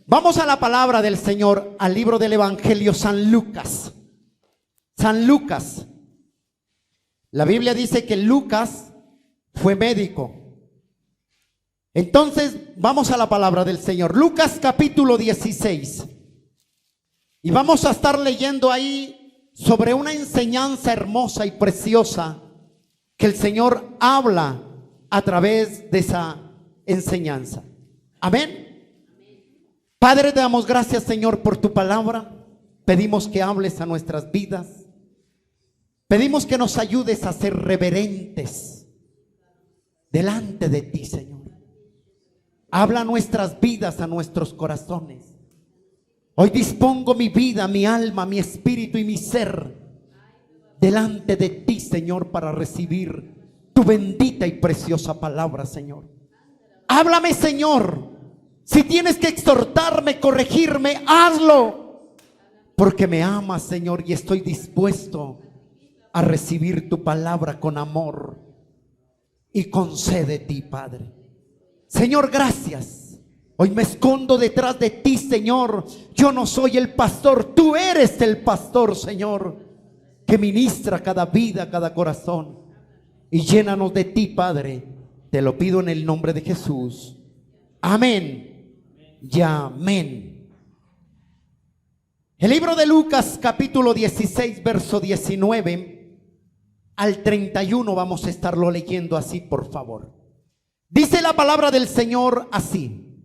Vamos a la palabra del Señor, al libro del Evangelio San Lucas. San Lucas. La Biblia dice que Lucas fue médico. Entonces vamos a la palabra del Señor. Lucas capítulo 16. Y vamos a estar leyendo ahí sobre una enseñanza hermosa y preciosa que el Señor habla a través de esa enseñanza. Amén. Padre, te damos gracias, Señor, por tu palabra. Pedimos que hables a nuestras vidas. Pedimos que nos ayudes a ser reverentes delante de ti, Señor. Habla a nuestras vidas, a nuestros corazones. Hoy dispongo mi vida, mi alma, mi espíritu y mi ser delante de ti, Señor, para recibir tu bendita y preciosa palabra, Señor. Háblame, Señor. Si tienes que exhortarme, corregirme, hazlo. Porque me amas, Señor, y estoy dispuesto a recibir tu palabra con amor y con sed de ti, Padre. Señor, gracias. Hoy me escondo detrás de ti, Señor. Yo no soy el pastor, tú eres el pastor, Señor, que ministra cada vida, cada corazón. Y llénanos de ti, Padre. Te lo pido en el nombre de Jesús. Amén. Y amén. El libro de Lucas capítulo 16 verso 19 al 31 vamos a estarlo leyendo así, por favor. Dice la palabra del Señor así: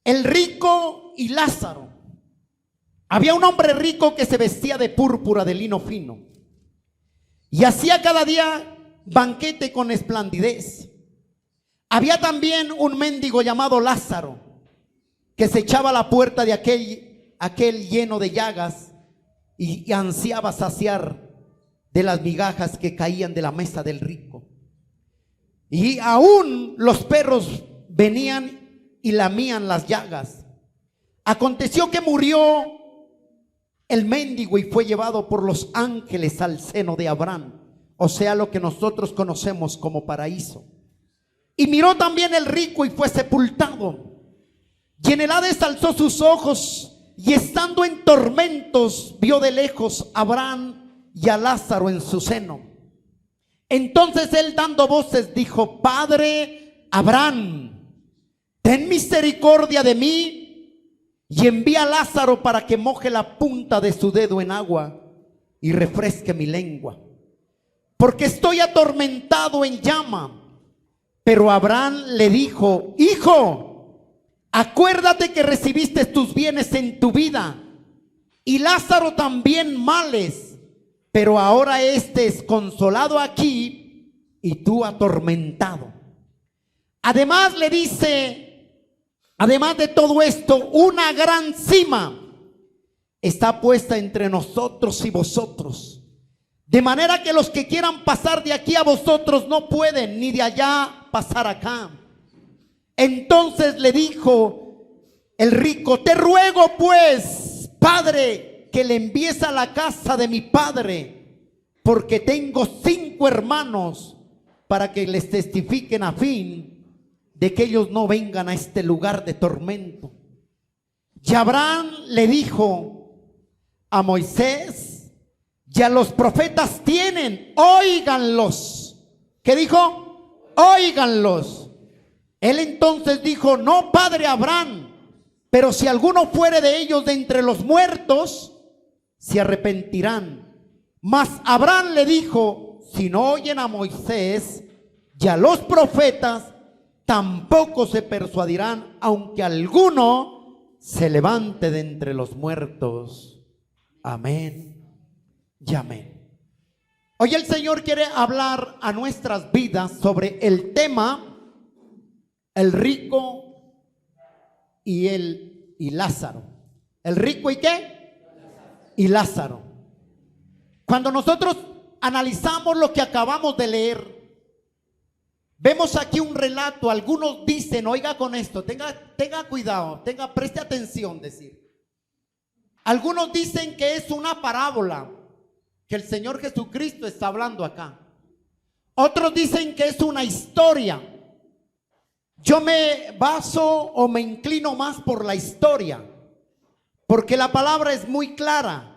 el rico y Lázaro. Había un hombre rico que se vestía de púrpura de lino fino y hacía cada día banquete con esplendidez. Había también un mendigo llamado Lázaro, que se echaba a la puerta de aquel lleno de llagas y ansiaba saciar de las migajas que caían de la mesa del rico. Y aún los perros venían y lamían las llagas. Aconteció que murió el mendigo y fue llevado por los ángeles al seno de Abraham, o sea, lo que nosotros conocemos como paraíso. Y miró también el rico y fue sepultado. Y en el Hades alzó sus ojos y estando en tormentos vio de lejos a Abraham y a Lázaro en su seno. Entonces él, dando voces, dijo: Padre Abraham, ten misericordia de mí y envía a Lázaro para que moje la punta de su dedo en agua y refresque mi lengua, porque estoy atormentado en llama. Pero Abraham le dijo: Hijo, acuérdate que recibiste tus bienes en tu vida y Lázaro también males, pero ahora este es consolado aquí y tú atormentado. Además le dice, además de todo esto, una gran cima está puesta entre nosotros y vosotros, de manera que los que quieran pasar de aquí a vosotros no pueden, ni de allá pasar acá. Entonces le dijo el rico: te ruego pues, Padre, que le envíes a la casa de mi padre, porque tengo 5 hermanos, para que les testifiquen a fin de que ellos no vengan a este lugar de tormento. Y Abraham le dijo: a Moisés y a los profetas tienen, óiganlos. ¿Qué dijo? Óiganlos. Él entonces dijo: no, padre Abraham, pero si alguno fuere de ellos de entre los muertos, se arrepentirán. Mas Abraham le dijo: si no oyen a Moisés y a los profetas, tampoco se persuadirán, aunque alguno se levante de entre los muertos. Amén y amén. Hoy el Señor quiere hablar a nuestras vidas sobre el tema el rico y Lázaro. ¿El rico y qué? Y Lázaro. Cuando nosotros analizamos lo que acabamos de leer, vemos aquí un relato. Algunos dicen, oiga con esto, tenga cuidado, preste atención, decir. Algunos dicen que es una parábola que el Señor Jesucristo está hablando acá. Otros dicen que es una historia. Yo me baso o me inclino más por la historia, porque la palabra es muy clara.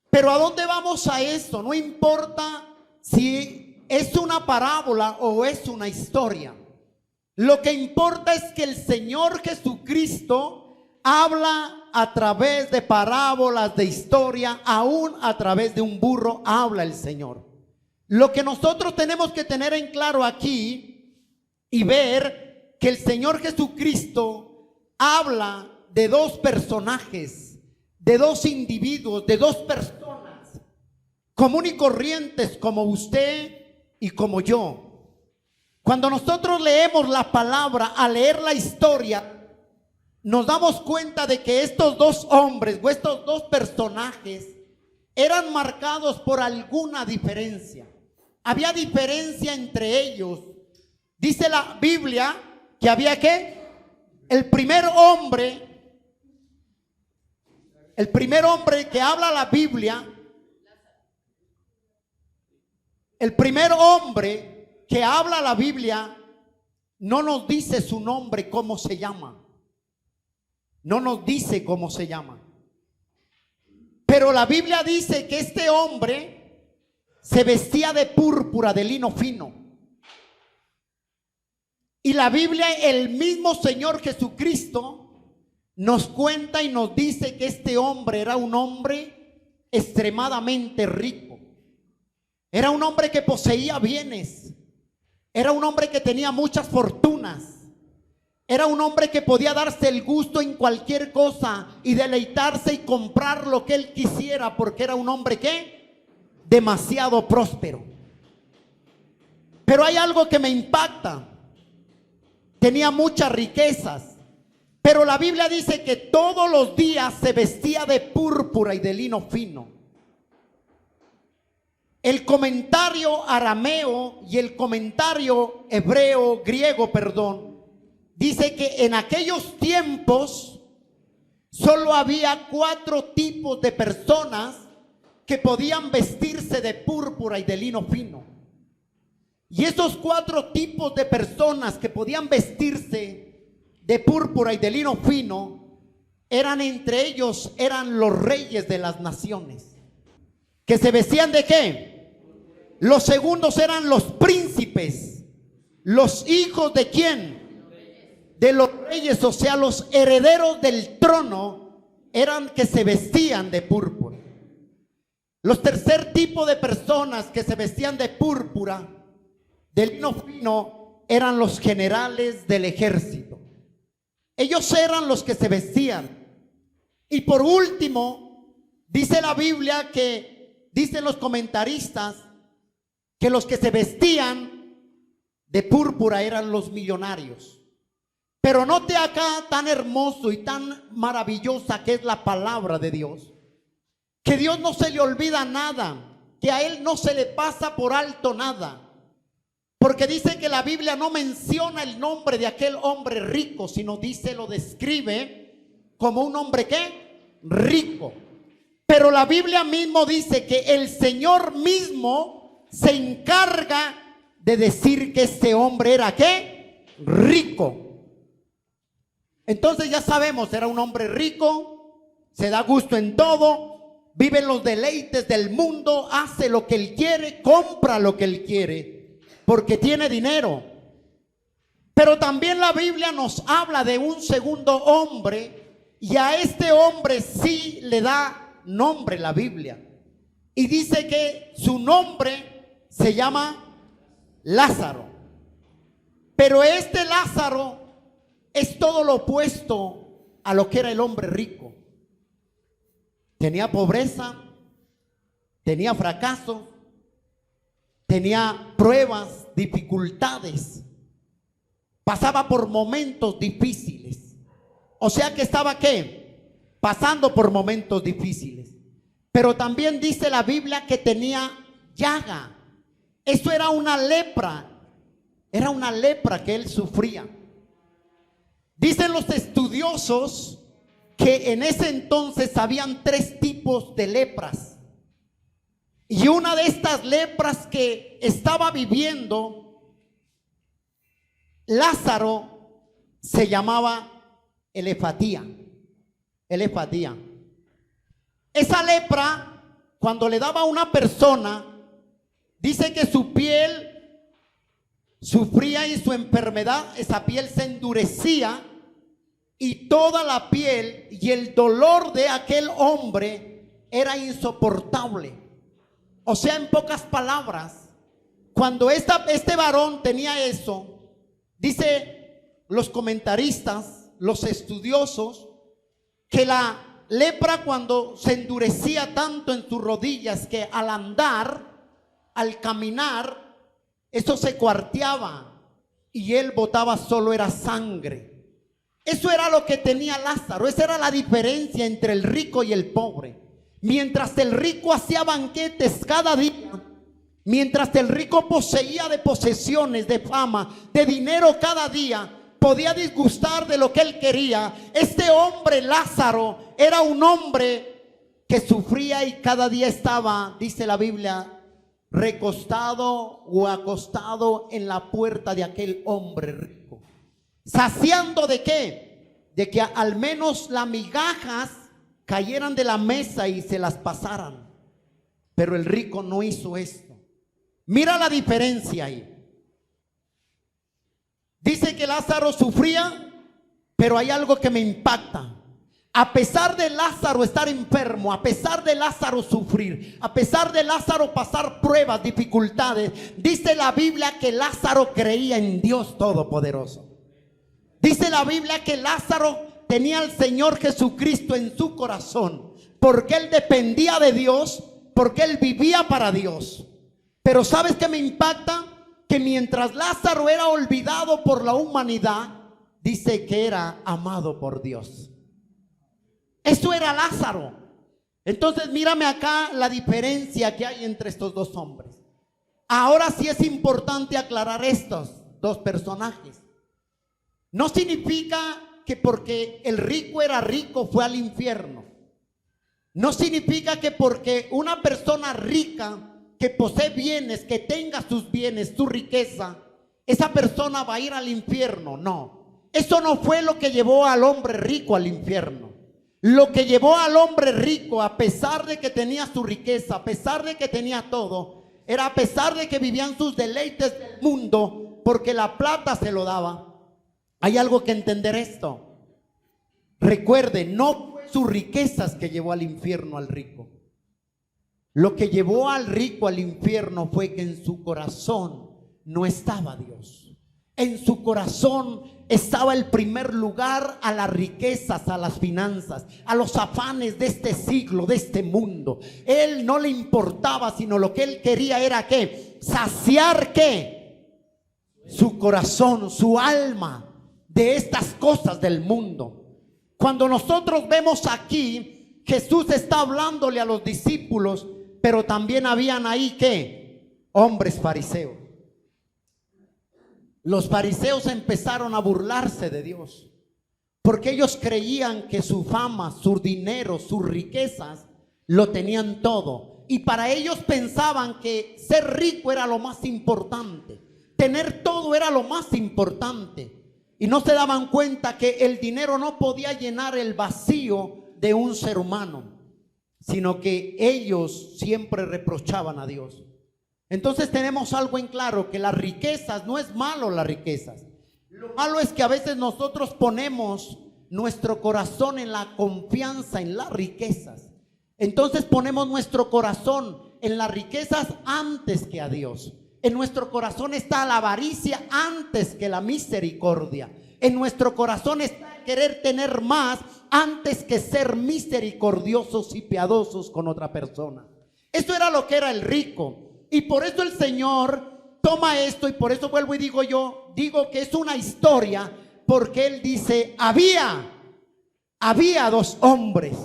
Pero ¿a dónde vamos a esto? No importa si es una parábola o es una historia. Lo que importa es que el Señor Jesucristo habla a través de parábolas, de historia, aún a través de un burro habla el Señor. Lo que nosotros tenemos que tener en claro aquí y ver que el Señor Jesucristo habla de dos personajes, de dos individuos, de dos personas común y corrientes como usted y como yo. Cuando nosotros leemos la palabra, al leer la historia, nos damos cuenta de que estos dos hombres o estos dos personajes eran marcados por alguna diferencia. Había diferencia entre ellos. Dice la Biblia que había ¿qué? El primer hombre que habla la Biblia, el primer hombre que habla la Biblia no nos dice su nombre, cómo se llama. No nos dice cómo se llama. Pero la Biblia dice que este hombre se vestía de púrpura, de lino fino. Y la Biblia, el mismo Señor Jesucristo nos cuenta y nos dice que este hombre era un hombre extremadamente rico. Era un hombre que poseía bienes. Era un hombre que tenía muchas fortunas. Era un hombre que podía darse el gusto en cualquier cosa y deleitarse y comprar lo que él quisiera, porque era un hombre que demasiado próspero. Pero hay algo que me impacta. Tenía muchas riquezas, pero la Biblia dice que todos los días se vestía de púrpura y de lino fino. El comentario arameo y el comentario hebreo, griego, perdón, dice que en aquellos tiempos solo había 4 tipos de personas que podían vestirse de púrpura y de lino fino. Y esos 4 tipos de personas que podían vestirse de púrpura y de lino fino, entre ellos eran los reyes de las naciones. ¿Que se vestían de qué? Los segundos eran los príncipes, los hijos de ¿quién? De los reyes, o sea, los herederos del trono eran que se vestían de púrpura. Los tercer tipo de personas que se vestían de púrpura, de lino fino, eran los generales del ejército. Ellos eran los que se vestían. Y por último, dice la Biblia que, dicen los comentaristas, que los que se vestían de púrpura eran los millonarios. Pero note acá tan hermoso y tan maravillosa que es la palabra de Dios, que Dios no se le olvida nada, que a Él no se le pasa por alto nada. Porque dice que la Biblia no menciona el nombre de aquel hombre rico, sino lo describe como un hombre ¿qué? Rico. Pero la Biblia mismo dice que el Señor mismo se encarga de decir que este hombre era ¿qué? Rico. Entonces ya sabemos, era un hombre rico, se da gusto en todo, vive en los deleites del mundo, hace lo que él quiere, compra lo que él quiere, porque tiene dinero. Pero también la Biblia nos habla de un segundo hombre, y a este hombre sí le da nombre la Biblia. Y dice que su nombre se llama Lázaro. Pero este Lázaro es todo lo opuesto a lo que era el hombre rico. Tenía pobreza, tenía fracaso, tenía pruebas, dificultades, pasaba por momentos difíciles. O sea que estaba ¿qué? Pasando por momentos difíciles. Pero también dice la Biblia que tenía llaga. Eso era una lepra que él sufría. Dicen los estudiosos que en ese entonces habían 3 tipos de lepras. Y una de estas lepras que estaba viviendo Lázaro se llamaba elefatía. Elefatía. Esa lepra, cuando le daba a una persona, dice que su piel sufría y su enfermedad, esa piel se endurecía y toda la piel y el dolor de aquel hombre era insoportable. O sea, en pocas palabras, cuando este varón tenía eso, dice los comentaristas, los estudiosos, que la lepra cuando se endurecía tanto en sus rodillas que al andar, al caminar, eso se cuarteaba y él botaba solo era sangre. Eso era lo que tenía Lázaro. Esa era la diferencia entre el rico y el pobre. Mientras el rico hacía banquetes cada día, mientras el rico poseía de posesiones, de fama, de dinero cada día, podía disgustar de lo que él quería, este hombre Lázaro era un hombre que sufría y cada día estaba, dice la Biblia, recostado o acostado en la puerta de aquel hombre rico, saciando de qué, de que al menos las migajas cayeran de la mesa y se las pasaran. Pero el rico no hizo esto. Mira la diferencia ahí. Dice que Lázaro sufría, pero hay algo que me impacta. A pesar de Lázaro estar enfermo, a pesar de Lázaro sufrir, a pesar de Lázaro pasar pruebas, dificultades, dice la Biblia que Lázaro creía en Dios Todopoderoso. Dice la Biblia que Lázaro tenía al Señor Jesucristo en su corazón, porque él dependía de Dios, porque él vivía para Dios. Pero ¿sabes qué me impacta? Que mientras Lázaro era olvidado por la humanidad, dice que era amado por Dios. Eso era Lázaro. Entonces mírame acá la diferencia que hay entre estos dos hombres. Ahora sí es importante aclarar estos dos personajes. No significa que porque el rico era rico fue al infierno. No significa que porque una persona rica que posee bienes, que tenga sus bienes, su riqueza, esa persona va a ir al infierno. No, eso no fue lo que llevó al hombre rico al infierno. Lo que llevó al hombre rico, a pesar de que tenía su riqueza, a pesar de que tenía todo, era a pesar de que vivían sus deleites del mundo, porque la plata se lo daba. Hay algo que entender esto. Recuerde, no fue sus riquezas que llevó al infierno al rico. Lo que llevó al rico al infierno fue que en su corazón no estaba Dios. En su corazón estaba el primer lugar a las riquezas, a las finanzas, a los afanes de este siglo, de este mundo. Él no le importaba, sino lo que él quería era ¿qué? Saciar ¿qué? Su corazón, su alma de estas cosas del mundo. Cuando nosotros vemos aquí, Jesús está hablándole a los discípulos, pero también habían ahí ¿qué? Hombres fariseos. Los fariseos empezaron a burlarse de Dios, porque ellos creían que su fama, su dinero, sus riquezas lo tenían todo, y para ellos pensaban que ser rico era lo más importante, tener todo era lo más importante, y no se daban cuenta que el dinero no podía llenar el vacío de un ser humano, sino que ellos siempre reprochaban a Dios. Entonces tenemos algo en claro, que las riquezas, no es malo las riquezas. Lo malo es que a veces nosotros ponemos nuestro corazón en la confianza en las riquezas. Entonces ponemos nuestro corazón en las riquezas antes que a Dios. En nuestro corazón está la avaricia antes que la misericordia. En nuestro corazón está querer tener más antes que ser misericordiosos y piadosos con otra persona. Eso era lo que era el rico. Y por eso el Señor toma esto, y por eso vuelvo y digo que es una historia, porque Él dice, había dos hombres.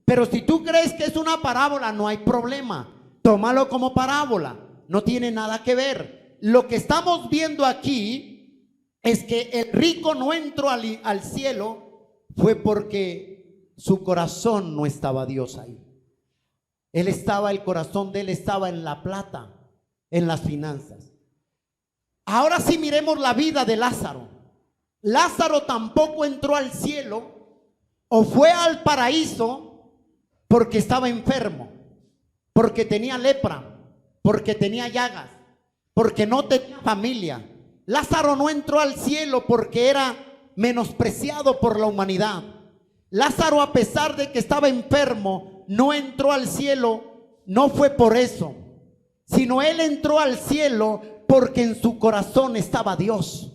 Pero si tú crees que es una parábola, no hay problema. Tómalo como parábola, no tiene nada que ver. Lo que estamos viendo aquí es que el rico no entró al cielo, fue porque su corazón no estaba Dios ahí. El corazón de él estaba en la plata, en las finanzas. Ahora sí miremos la vida de Lázaro. Lázaro tampoco entró al cielo o fue al paraíso porque estaba enfermo, porque tenía lepra, porque tenía llagas, porque no tenía familia. Lázaro no entró al cielo porque era menospreciado por la humanidad. Lázaro, a pesar de que estaba enfermo, no entró al cielo, no fue por eso, sino él entró al cielo porque en su corazón estaba Dios,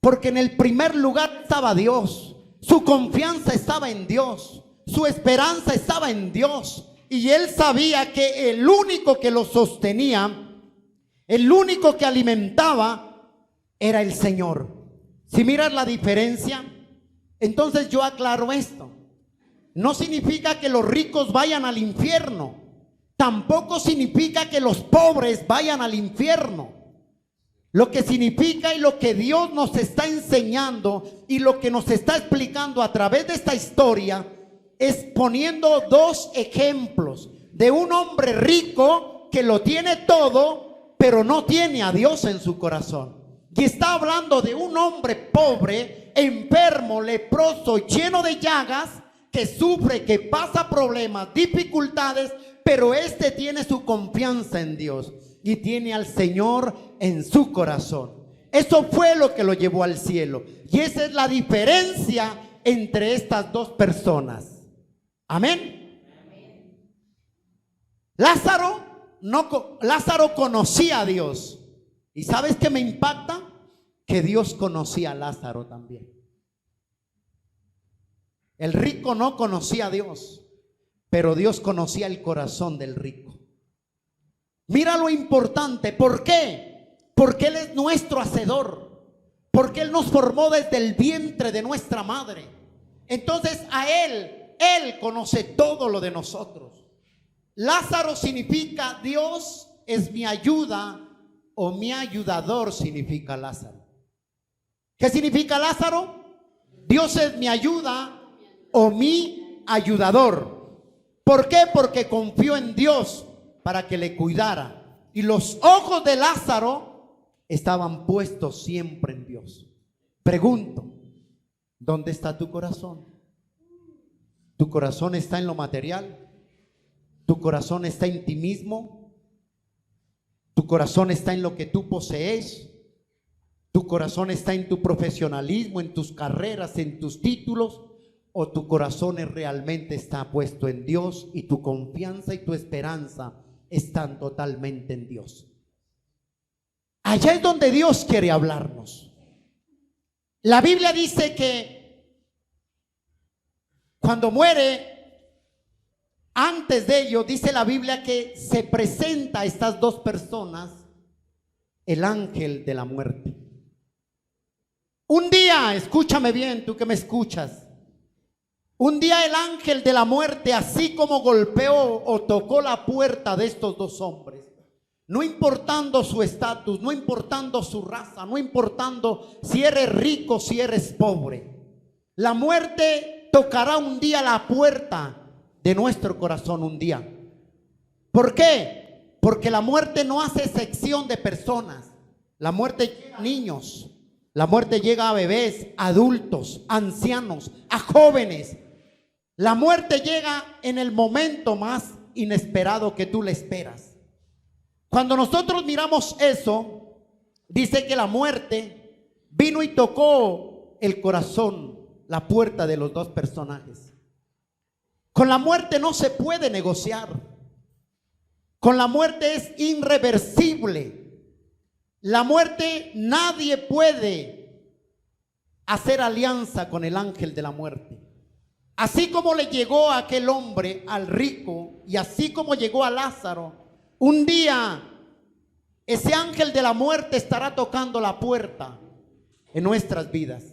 porque en el primer lugar estaba Dios, su confianza estaba en Dios, su esperanza estaba en Dios, y él sabía que el único que lo sostenía, el único que alimentaba, era el Señor. Si miras la diferencia, entonces yo aclaro esto. No significa que los ricos vayan al infierno, tampoco significa que los pobres vayan al infierno. Lo que significa y lo que Dios nos está enseñando y lo que nos está explicando a través de esta historia es poniendo dos ejemplos de un hombre rico que lo tiene todo, pero no tiene a Dios en su corazón. Y está hablando de un hombre pobre, enfermo, leproso, lleno de llagas, que sufre, que pasa problemas, dificultades, pero este tiene su confianza en Dios y tiene al Señor en su corazón. Eso fue lo que lo llevó al cielo. Y esa es la diferencia entre estas dos personas. Amén. Lázaro conocía a Dios. ¿Y sabes qué me impacta? Que Dios conocía a Lázaro también. El rico no conocía a Dios, pero Dios conocía el corazón del rico. Mira lo importante. ¿Por qué? Porque Él es nuestro hacedor, porque Él nos formó desde el vientre de nuestra madre. Entonces Él conoce todo lo de nosotros. Lázaro significa Dios es mi ayuda, o mi ayudador significa Lázaro. ¿Qué significa Lázaro? Dios es mi ayuda o mi ayudador. ¿Por qué? Porque confió en Dios para que le cuidara. Y los ojos de Lázaro estaban puestos siempre en Dios. Pregunto, ¿dónde está tu corazón? ¿Tu corazón está en lo material? ¿Tu corazón está en ti mismo? ¿Tu corazón está en lo que tú posees? ¿Tu corazón está en tu profesionalismo, en tus carreras, en tus títulos? ¿O tu corazón realmente está puesto en Dios y tu confianza y tu esperanza están totalmente en Dios? Allá es donde Dios quiere hablarnos. La Biblia dice que cuando muere, antes de ello, dice la Biblia que se presenta a estas dos personas el ángel de la muerte. Un día, escúchame bien, tú que me escuchas, un día el ángel de la muerte, así como golpeó o tocó la puerta de estos dos hombres, no importando su estatus, no importando su raza, no importando si eres rico, si eres pobre, la muerte tocará un día la puerta de nuestro corazón un día. ¿Por qué? Porque la muerte no hace excepción de personas. La muerte llega a niños, la muerte llega a bebés, adultos, ancianos, a jóvenes. La muerte llega en el momento más inesperado que tú le esperas. Cuando nosotros miramos eso, dice que la muerte vino y tocó el corazón, la puerta de los dos personajes. Con la muerte no se puede negociar. Con la muerte es irreversible. La muerte, nadie puede hacer alianza con el ángel de la muerte. Así como le llegó a aquel hombre, al rico, y así como llegó a Lázaro, un día ese ángel de la muerte estará tocando la puerta en nuestras vidas.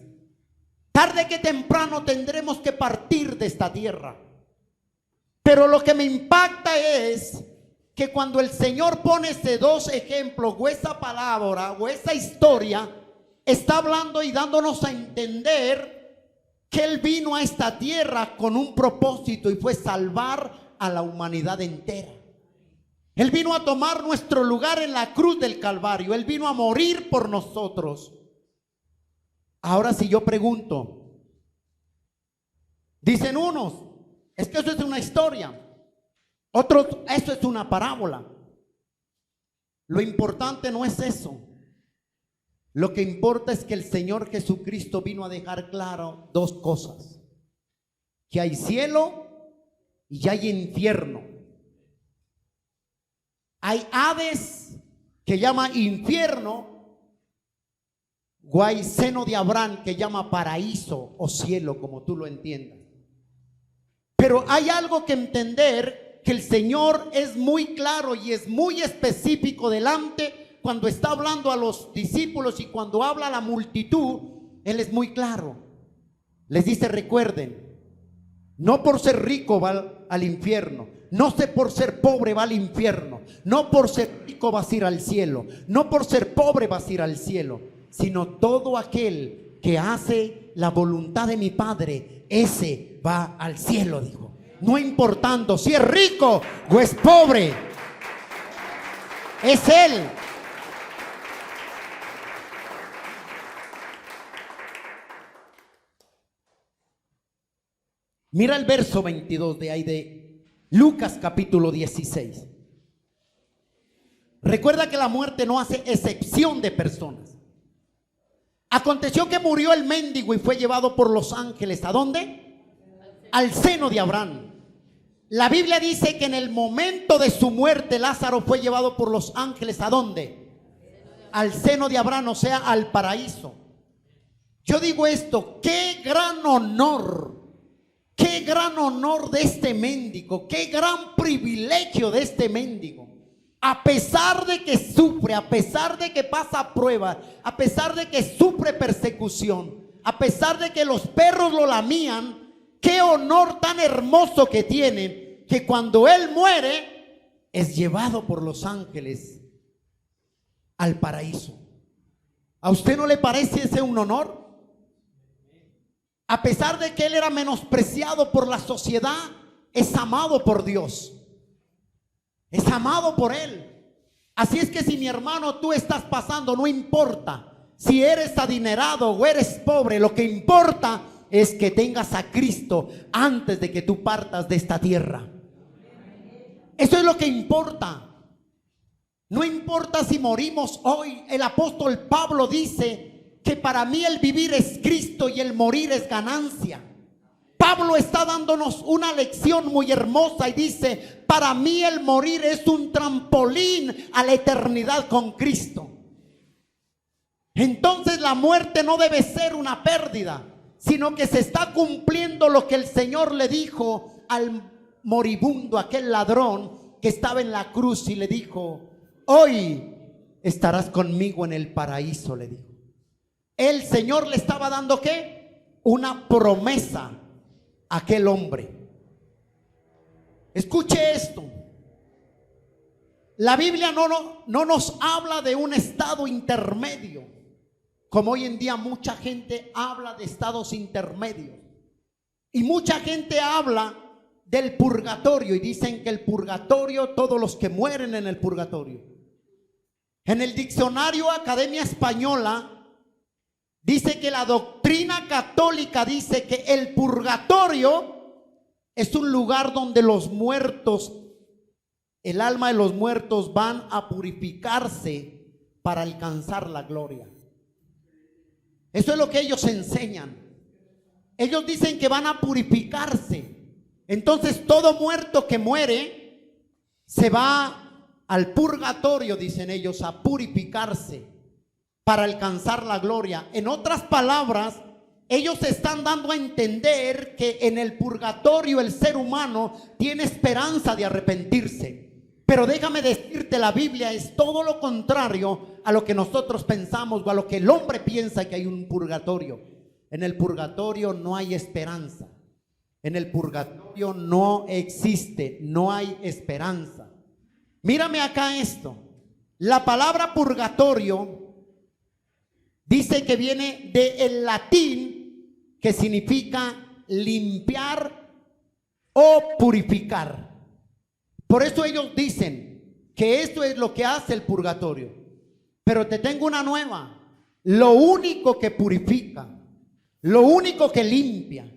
Tarde que temprano tendremos que partir de esta tierra. Pero lo que me impacta es que cuando el Señor pone ese dos ejemplos, o esa palabra, o esa historia, está hablando y dándonos a entender que Él vino a esta tierra con un propósito, y fue salvar a la humanidad entera. Él vino a tomar nuestro lugar en la cruz del Calvario. Él vino a morir por nosotros. Ahora si yo pregunto, dicen unos, es que eso es una historia. Otros, eso es una parábola. Lo importante no es eso. Lo que importa es que el Señor Jesucristo vino a dejar claro dos cosas: que hay cielo y hay infierno. Hay Hades, que llama infierno, o hay seno de Abraham, que llama paraíso o cielo, como tú lo entiendas. Pero hay algo que entender, que el Señor es muy claro y es muy específico delante. Cuando está hablando a los discípulos y cuando habla a la multitud, Él es muy claro. Les dice: recuerden, no por ser rico va al infierno, no sé por ser pobre va al infierno, no por ser rico vas a ir al cielo, no por ser pobre vas a ir al cielo, sino todo aquel que hace la voluntad de mi Padre, ese va al cielo, dijo. No importando si es rico o es pobre, es Él. Mira el verso 22 de ahí de Lucas capítulo 16. Recuerda que la muerte no hace excepción de personas. Aconteció que murió el mendigo y fue llevado por los ángeles. ¿A dónde? Al seno de Abraham. La Biblia dice que en el momento de su muerte Lázaro fue llevado por los ángeles. ¿A dónde? Al seno de Abraham, o sea, al paraíso. Yo digo esto: qué gran honor. Qué gran honor de este mendigo, qué gran privilegio de este mendigo. A pesar de que sufre, a pesar de que pasa pruebas, a pesar de que sufre persecución, a pesar de que los perros lo lamían, qué honor tan hermoso que tiene, que cuando él muere es llevado por los ángeles al paraíso. ¿A usted no le parece ese un honor? A pesar de que él era menospreciado por la sociedad, es amado por Dios. Es amado por Él. Así es que si, mi hermano, tú estás pasando, no importa si eres adinerado o eres pobre, lo que importa es que tengas a Cristo antes de que tú partas de esta tierra. Eso es lo que importa. No importa si morimos hoy. El apóstol Pablo dice que para mí el vivir es Cristo y el morir es ganancia. Pablo está dándonos una lección muy hermosa y dice: para mí el morir es un trampolín a la eternidad con Cristo. Entonces la muerte no debe ser una pérdida, sino que se está cumpliendo lo que el Señor le dijo al moribundo, aquel ladrón que estaba en la cruz, y le dijo: hoy estarás conmigo en el paraíso, le dijo. El Señor le estaba dando ¿qué? Una promesa a aquel hombre. Escuche esto. La Biblia no nos habla de un estado intermedio, como hoy en día mucha gente habla de estados intermedios. Y mucha gente habla del purgatorio y dicen que el purgatorio, todos los que mueren en el purgatorio. En el diccionario Academia Española dice que la doctrina católica dice que el purgatorio es un lugar donde los muertos, el alma de los muertos, van a purificarse para alcanzar la gloria. Eso es lo que ellos enseñan. Ellos dicen que van a purificarse. Entonces todo muerto que muere se va al purgatorio, dicen ellos, a purificarse para alcanzar la gloria. En otras palabras, ellos están dando a entender que en el purgatorio el ser humano tiene esperanza de arrepentirse. Pero déjame decirte, la Biblia es todo lo contrario a lo que nosotros pensamos o a lo que el hombre piensa, que hay un purgatorio. En el purgatorio no hay esperanza. En el purgatorio no existe, no hay esperanza. Mírame acá esto. La palabra purgatorio dice que viene del latín, que significa limpiar o purificar. Por eso ellos dicen que esto es lo que hace el purgatorio. Pero te tengo una nueva. lo único que purifica, lo único que limpia,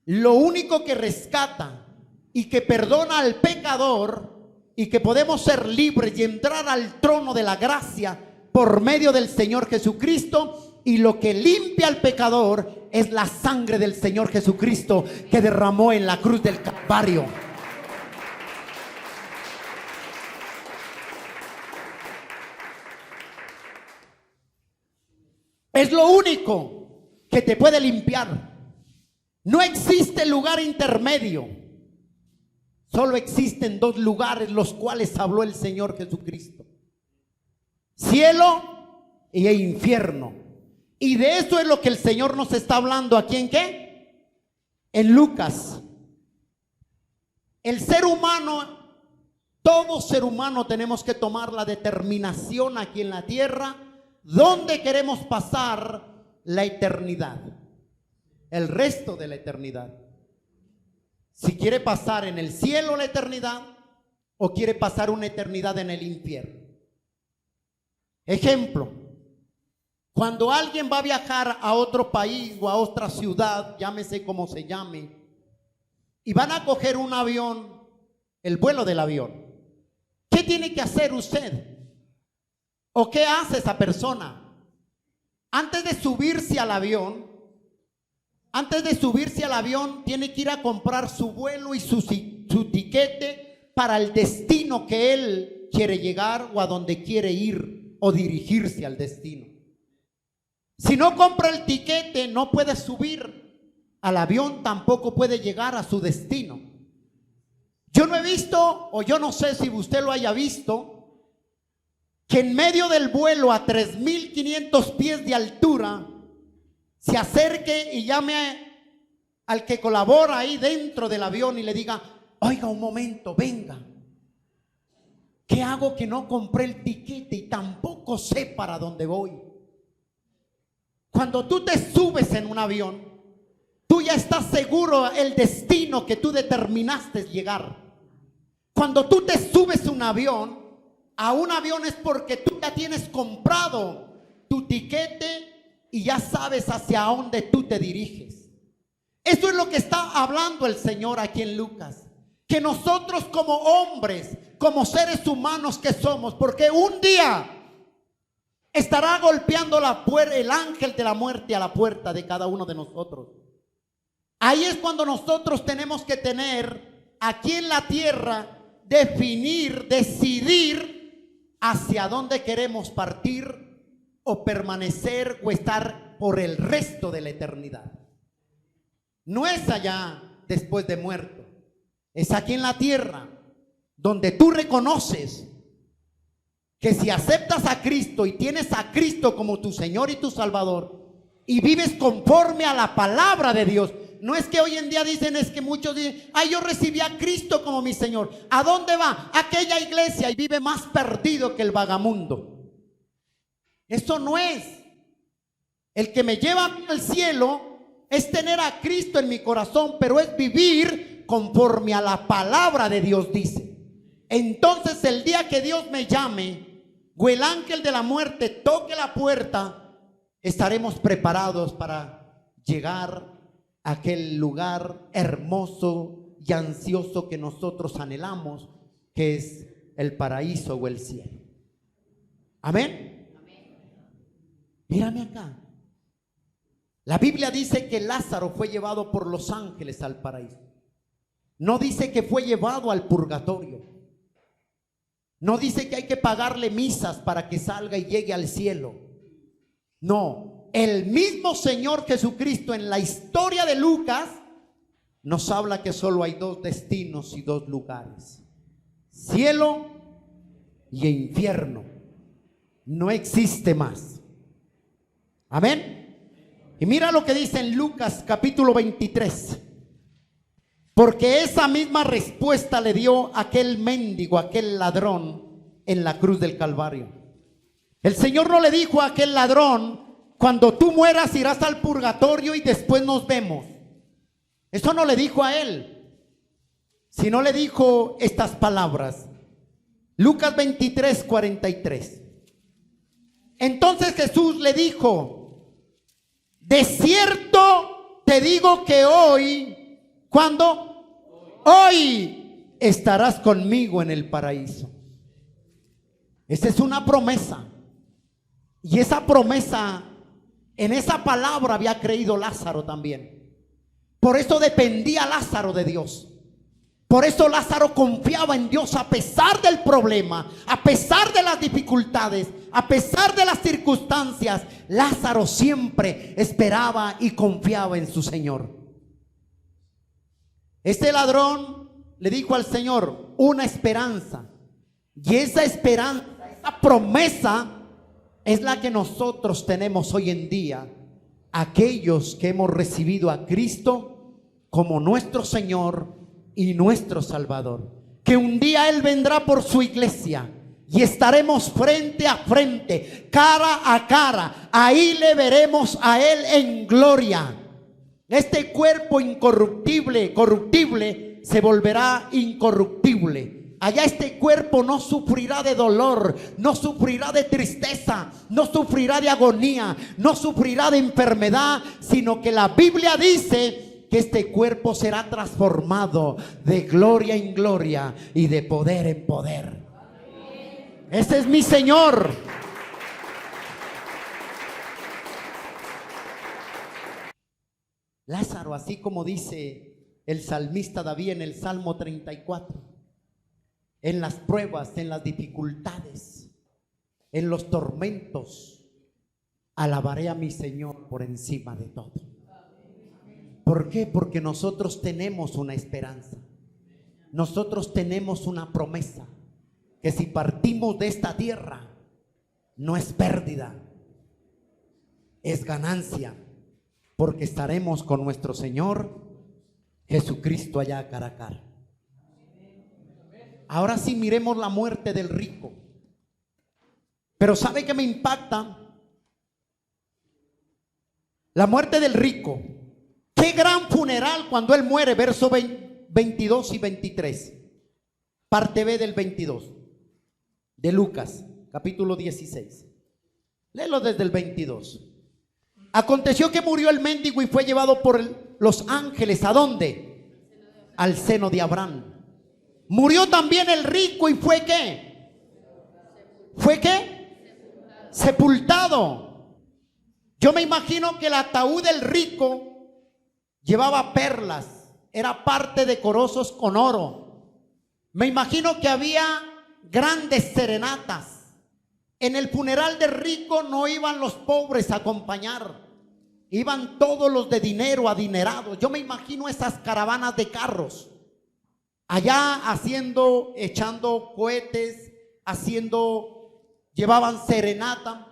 lo único que rescata y que perdona al pecador, y que podemos ser libres y entrar al trono de la gracia por medio del Señor Jesucristo, y lo que limpia al pecador es la sangre del Señor Jesucristo que derramó en la cruz del Calvario. Es lo único que te puede limpiar. No existe lugar intermedio. Solo existen dos lugares los cuales habló el Señor Jesucristo: cielo y infierno. Y de eso es lo que el Señor nos está hablando aquí. ¿En qué? En Lucas. El ser humano, todo ser humano, tenemos que tomar la determinación aquí en la tierra dónde queremos pasar la eternidad, el resto de la eternidad. Si quiere pasar en el cielo la eternidad o quiere pasar una eternidad en el infierno. Ejemplo: cuando alguien va a viajar a otro país o a otra ciudad, llámese como se llame, y van a coger un avión, el vuelo del avión, ¿qué tiene que hacer usted? ¿O qué hace esa persona? Antes de subirse al avión, tiene que ir a comprar su vuelo y su tiquete para el destino que él quiere llegar, o a donde quiere ir o dirigirse al destino. Si no compra el tiquete, no puede subir al avión, tampoco puede llegar a su destino. Yo no he visto, o yo no sé si usted lo haya visto, que en medio del vuelo a 3,500 pies de altura se acerque y llame al que colabora ahí dentro del avión y le diga: oiga, un momento, venga, ¿qué hago que no compré el tiquete y tampoco sé para dónde voy? Cuando tú te subes en un avión, tú ya estás seguro el destino que tú determinaste llegar. Cuando tú te subes a un avión es porque tú ya tienes comprado tu tiquete y ya sabes hacia dónde tú te diriges. Eso es lo que está hablando el Señor aquí en Lucas. Que nosotros como hombres, como seres humanos que somos, porque un día estará golpeando el ángel de la muerte a la puerta de cada uno de nosotros. Ahí es cuando nosotros tenemos que tener aquí en la tierra, decidir hacia dónde queremos partir o permanecer o estar por el resto de la eternidad. No es allá después de muerto, es aquí en la tierra donde tú reconoces que si aceptas a Cristo y tienes a Cristo como tu Señor y tu Salvador y vives conforme a la palabra de Dios. No es que hoy en día dicen, es que muchos dicen: ay, yo recibí a Cristo como mi Señor. ¿A dónde va? A aquella iglesia, y vive más perdido que el vagamundo. Eso no es. El que me lleva al cielo es tener a Cristo en mi corazón, pero es vivir conforme a la palabra de Dios dice. Entonces el día que Dios me llame o el ángel de la muerte toque la puerta, estaremos preparados para llegar a aquel lugar hermoso y ansioso que nosotros anhelamos, que es el paraíso o el cielo. Amén. Mírame acá. La Biblia dice que Lázaro fue llevado por los ángeles al paraíso. No dice que fue llevado al purgatorio. No dice que hay que pagarle misas para que salga y llegue al cielo. No, el mismo Señor Jesucristo en la historia de Lucas nos habla que solo hay dos destinos y dos lugares: cielo y infierno. No existe más. Amén. Y mira lo que dice en Lucas capítulo 23. Porque esa misma respuesta le dio aquel mendigo, aquel ladrón en la cruz del Calvario. El Señor no le dijo a aquel ladrón: cuando tú mueras irás al purgatorio y después nos vemos. Eso no le dijo a él, sino le dijo estas palabras. Lucas 23, 43. Entonces Jesús le dijo: de cierto te digo que hoy, ¿cuándo? Hoy estarás conmigo en el paraíso. Esa es una promesa. Y esa promesa, en esa palabra había creído Lázaro también. Por eso dependía Lázaro de Dios. Por eso Lázaro confiaba en Dios a pesar del problema, a pesar de las dificultades, a pesar de las circunstancias. Lázaro siempre esperaba y confiaba en su Señor. Este ladrón le dijo al Señor una esperanza. Y esa esperanza, esa promesa, es la que nosotros tenemos hoy en día, aquellos que hemos recibido a Cristo como nuestro Señor y nuestro Salvador. Que un día Él vendrá por su iglesia y estaremos frente a frente, cara a cara. Ahí le veremos a Él en gloria. Este cuerpo corruptible, se volverá incorruptible. Allá este cuerpo no sufrirá de dolor, no sufrirá de tristeza, no sufrirá de agonía, no sufrirá de enfermedad, sino que la Biblia dice que este cuerpo será transformado de gloria en gloria y de poder en poder. Ese es mi Señor. Lázaro, así como dice el salmista David en el Salmo 34, en las pruebas, en las dificultades, en los tormentos, alabaré a mi Señor por encima de todo. ¿Por qué? Porque nosotros tenemos una esperanza. Nosotros tenemos una promesa, que si partimos de esta tierra, no es pérdida, es ganancia, porque estaremos con nuestro Señor Jesucristo allá cara a cara. Ahora sí miremos la muerte del rico. Pero ¿sabe qué me impacta? La muerte del rico. Qué gran funeral cuando él muere, verso 22 y 23. Parte B del 22 de Lucas, capítulo 16. Léelo desde el 22. Aconteció que murió el mendigo y fue llevado por los ángeles. ¿A dónde? Al seno de Abraham. Murió también el rico y fue ¿qué? ¿Fue qué? Sepultado. Yo me imagino que el ataúd del rico llevaba perlas, era parte decorosos con oro. Me imagino que había grandes serenatas. En el funeral del rico no iban los pobres a acompañar, iban todos los de dinero, adinerados. Yo me imagino esas caravanas de carros allá echando cohetes, llevaban serenata,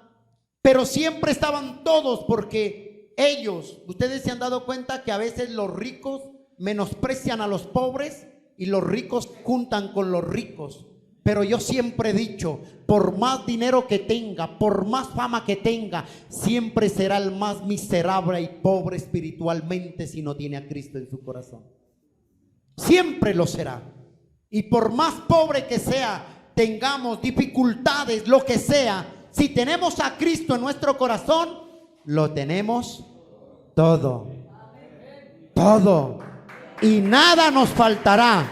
pero siempre estaban todos, porque ellos, ustedes se han dado cuenta que a veces los ricos menosprecian a los pobres y los ricos juntan con los ricos. Pero yo siempre he dicho, por más dinero que tenga, por más fama que tenga, siempre será el más miserable y pobre espiritualmente si no tiene a Cristo en su corazón. Siempre lo será. Y por más pobre que sea, tengamos dificultades, lo que sea, si tenemos a Cristo en nuestro corazón, lo tenemos todo. Todo. Y nada nos faltará,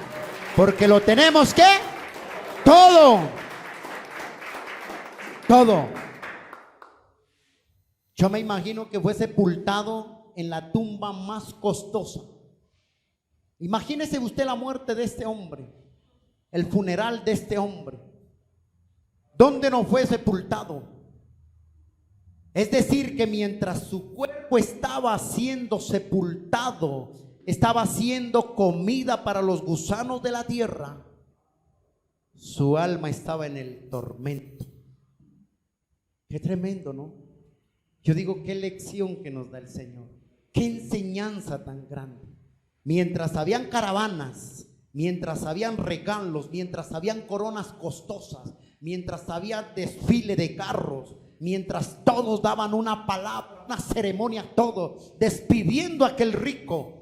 porque lo tenemos ¿qué? Todo. Todo. Yo me imagino que fue sepultado en la tumba más costosa. Imagínese usted la muerte de este hombre, el funeral de este hombre. ¿Dónde no fue sepultado? Es decir, que mientras su cuerpo estaba siendo sepultado, estaba siendo comida para los gusanos de la tierra, su alma estaba en el tormento. Qué tremendo, ¿no? Yo digo, qué lección que nos da el Señor. Qué enseñanza tan grande. Mientras habían caravanas, mientras habían regalos, mientras habían coronas costosas, mientras había desfile de carros, mientras todos daban una palabra, una ceremonia, todo, despidiendo a aquel rico,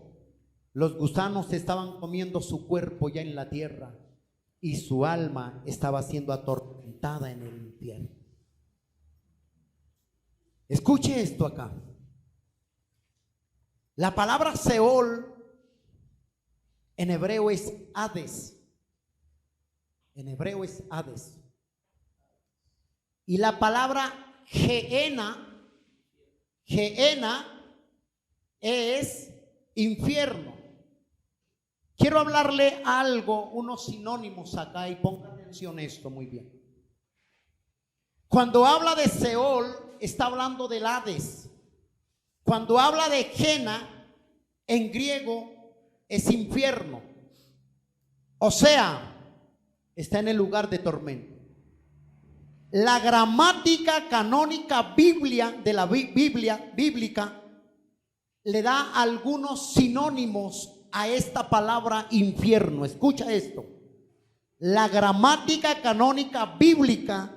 los gusanos estaban comiendo su cuerpo ya en la tierra y su alma estaba siendo atormentada en el infierno. Escuche esto acá. La palabra Seol en hebreo es Hades. En hebreo es Hades. Y la palabra Gehenna es infierno. Quiero hablarle algo, unos sinónimos acá, y ponga atención a esto muy bien. Cuando habla de Seol, está hablando del Hades. Cuando habla de Gehenna, en griego es infierno. O sea, está en el lugar de tormento. La gramática canónica de la Biblia bíblica le da algunos sinónimos a esta palabra infierno. Escucha esto. La gramática canónica bíblica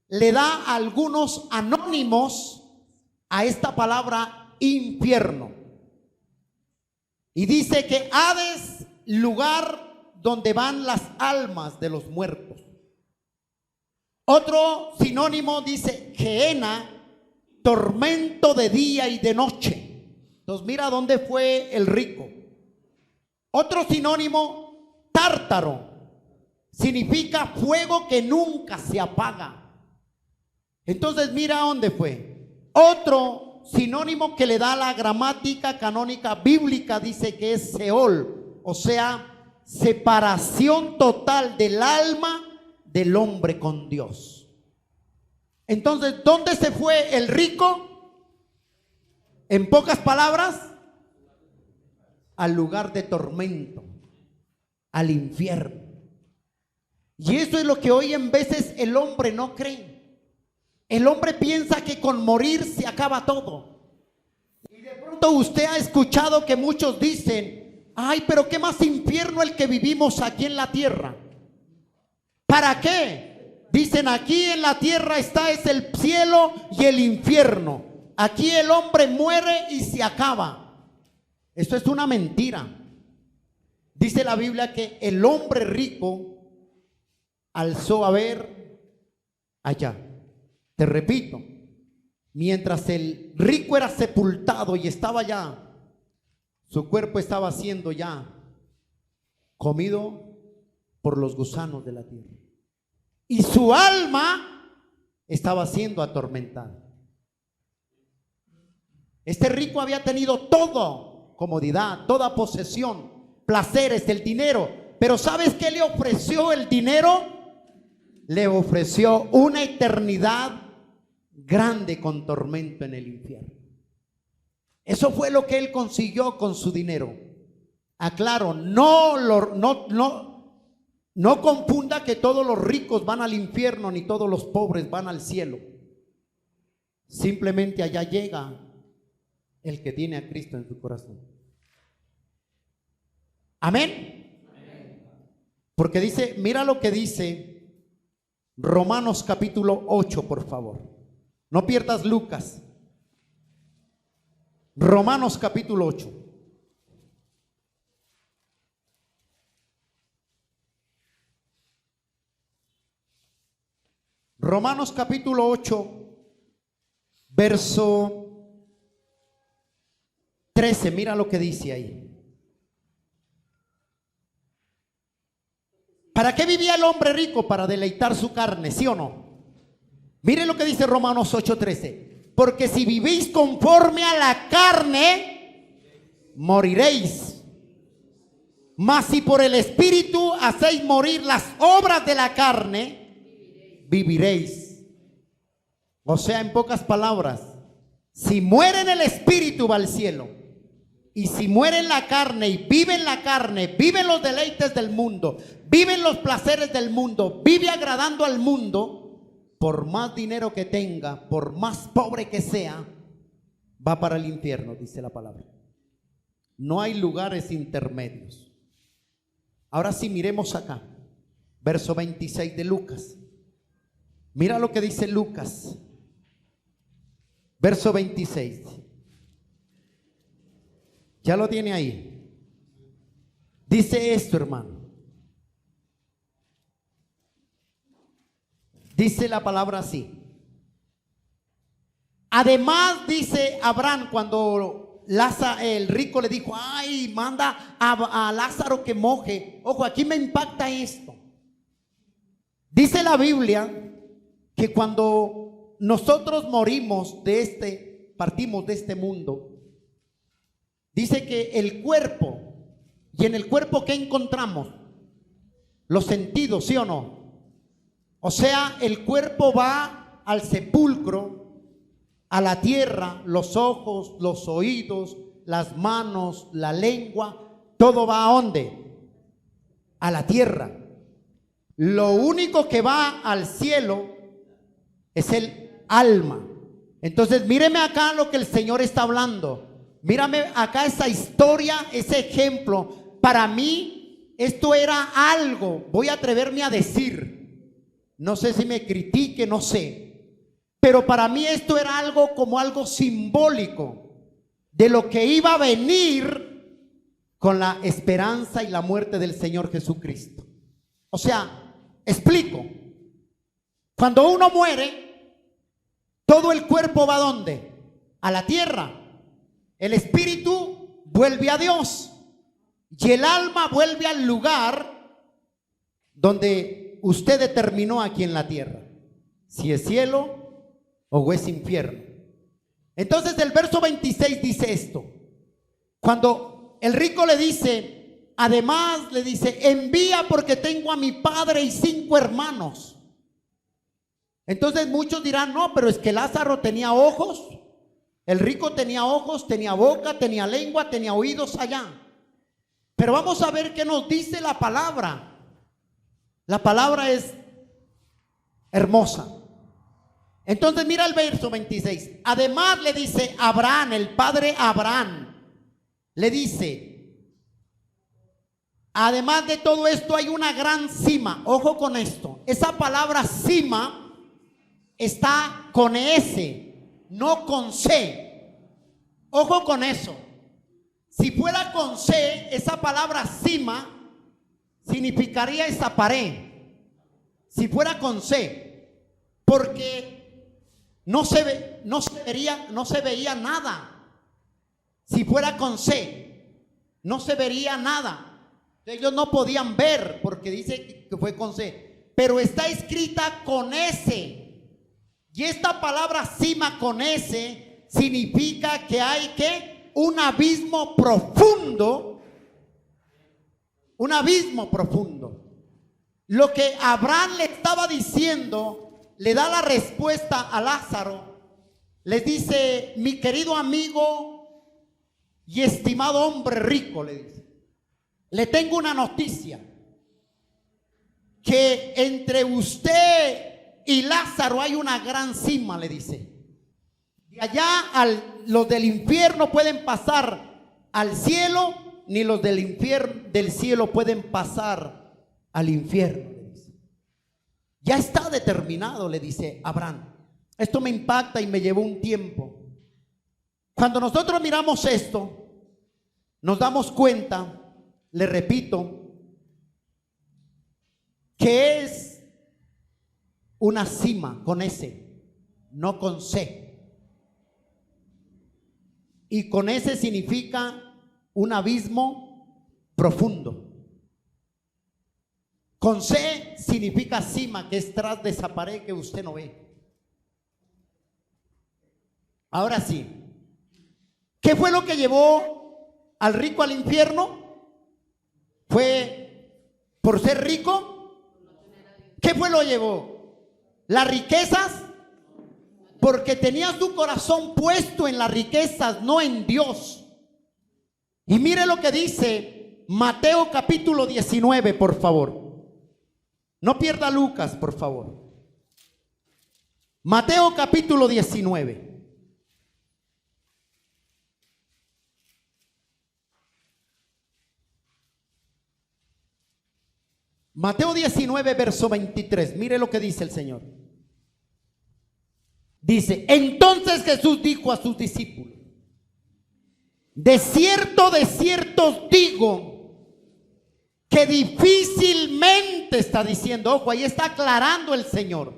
le da algunos anónimos a esta palabra infierno. Y dice que Hades, lugar donde van las almas de los muertos. Otro sinónimo dice Gehenna, tormento de día y de noche. Entonces mira dónde fue el rico. Otro sinónimo, tártaro, significa fuego que nunca se apaga. Entonces mira dónde fue. Otro sinónimo que le da la gramática canónica bíblica dice que es Seol, o sea, separación total del alma del hombre con Dios. Entonces, ¿dónde se fue el rico? En pocas palabras, al lugar de tormento, al infierno. Y eso es lo que hoy en veces el hombre no cree. El hombre piensa que con morir se acaba todo. Y de pronto usted ha escuchado que muchos dicen: ay, pero qué más infierno el que vivimos aquí en la tierra. ¿Para qué? Dicen, aquí en la tierra es el cielo y el infierno. Aquí el hombre muere y se acaba. Esto es una mentira. Dice la Biblia que el hombre rico alzó a ver allá. Te repito, mientras el rico era sepultado y estaba allá, su cuerpo estaba siendo ya comido por los gusanos de la tierra. Y su alma estaba siendo atormentada. Este rico había tenido todo, comodidad, toda posesión, placeres, el dinero. Pero ¿sabes qué le ofreció el dinero? Le ofreció una eternidad grande con tormento en el infierno. Eso fue lo que él consiguió con su dinero. Aclaro, no confunda que todos los ricos van al infierno ni todos los pobres van al cielo. Simplemente allá llega el que tiene a Cristo en su corazón. Amén. Porque dice, mira lo que dice Romanos capítulo 8, por favor. No pierdas Lucas. Romanos capítulo 8. Romanos capítulo 8, verso 13, mira lo que dice ahí. ¿Para qué vivía el hombre rico? Para deleitar su carne, ¿sí o no? Mire lo que dice Romanos 8:13. Porque si vivís conforme a la carne, moriréis. Mas si por el Espíritu hacéis morir las obras de la carne, viviréis. O sea, en pocas palabras, si muere en el Espíritu va al cielo. Y si muere en la carne y vive en la carne, vive los deleites del mundo, vive los placeres del mundo, vive agradando al mundo, por más dinero que tenga, por más pobre que sea, va para el infierno, dice la palabra. No hay lugares intermedios. Ahora sí, miremos acá, verso 26 de Lucas. Mira lo que dice Lucas, verso 26. Ya lo tiene ahí. Dice esto, hermano. Dice la palabra así: Además, dice Abraham, cuando el rico le dijo, ay, manda a Lázaro que moje. Ojo, aquí me impacta esto. Dice la Biblia que cuando nosotros morimos partimos de este mundo, dice que el cuerpo, y en el cuerpo ¿qué encontramos? Los sentidos, ¿sí o no? O sea, el cuerpo va al sepulcro, a la tierra, los ojos, los oídos, las manos, la lengua, todo va ¿a dónde? A la tierra. Lo único que va al cielo es el alma. Entonces, míreme acá lo que el Señor está hablando. Mírame acá esa historia, ese ejemplo. Para mí, esto era algo, voy a atreverme a decir, no sé si me critique, no sé, pero para mí esto era algo como algo simbólico de lo que iba a venir con la esperanza y la muerte del Señor Jesucristo. O sea, explico. Cuando uno muere, todo el cuerpo va ¿a dónde? A la tierra. El espíritu vuelve a Dios y el alma vuelve al lugar donde usted determinó aquí en la tierra, si es cielo o es infierno. Entonces el verso 26 dice esto: cuando el rico le dice, además le dice, envía porque tengo a mi padre y 5 hermanos. Entonces muchos dirán, no, pero es que Lázaro tenía ojos. El rico tenía ojos, tenía boca, tenía lengua, tenía oídos allá. Pero vamos a ver qué nos dice la palabra. La palabra es hermosa. Entonces mira el verso 26. Además le dice Abraham, el padre Abraham, le dice, además de todo esto hay una gran cima. Ojo con esto. Esa palabra cima está con S, no con C. Ojo con eso. Si fuera con C, esa palabra cima significaría esa pared. Si fuera con C, porque no se veía nada. Si fuera con C, no se vería nada. Ellos no podían ver porque dice que fue con C, pero está escrita con S. Y esta palabra cima con S significa que hay un abismo profundo. Un abismo profundo. Lo que Abraham le estaba diciendo, le da la respuesta a Lázaro. Le dice, mi querido amigo y estimado hombre rico, le dice, le tengo una noticia, que entre usted y Lázaro hay una gran cima, le dice. De allá los del infierno pueden pasar al cielo, ni los del cielo pueden pasar al infierno, le dice. Ya está determinado, le dice Abraham. Esto me impacta y me llevó un tiempo. Cuando nosotros miramos esto, nos damos cuenta, le repito, que es una cima con S, no con C. Y con S significa un abismo profundo. Con C significa cima, que es tras de esa pared que usted no ve. Ahora sí, ¿qué fue lo que llevó al rico al infierno? ¿Fue por ser rico? ¿Qué fue lo llevó? ¿Las riquezas? Porque tenía su corazón puesto en las riquezas, no en Dios. Y mire lo que dice Mateo capítulo 19, por favor. No pierda Lucas, por favor. Mateo capítulo 19. Mateo 19, verso 23. Mire lo que dice el Señor. Dice, entonces Jesús dijo a sus discípulos, de cierto os digo, que difícilmente, está diciendo, ojo, ahí está aclarando el Señor,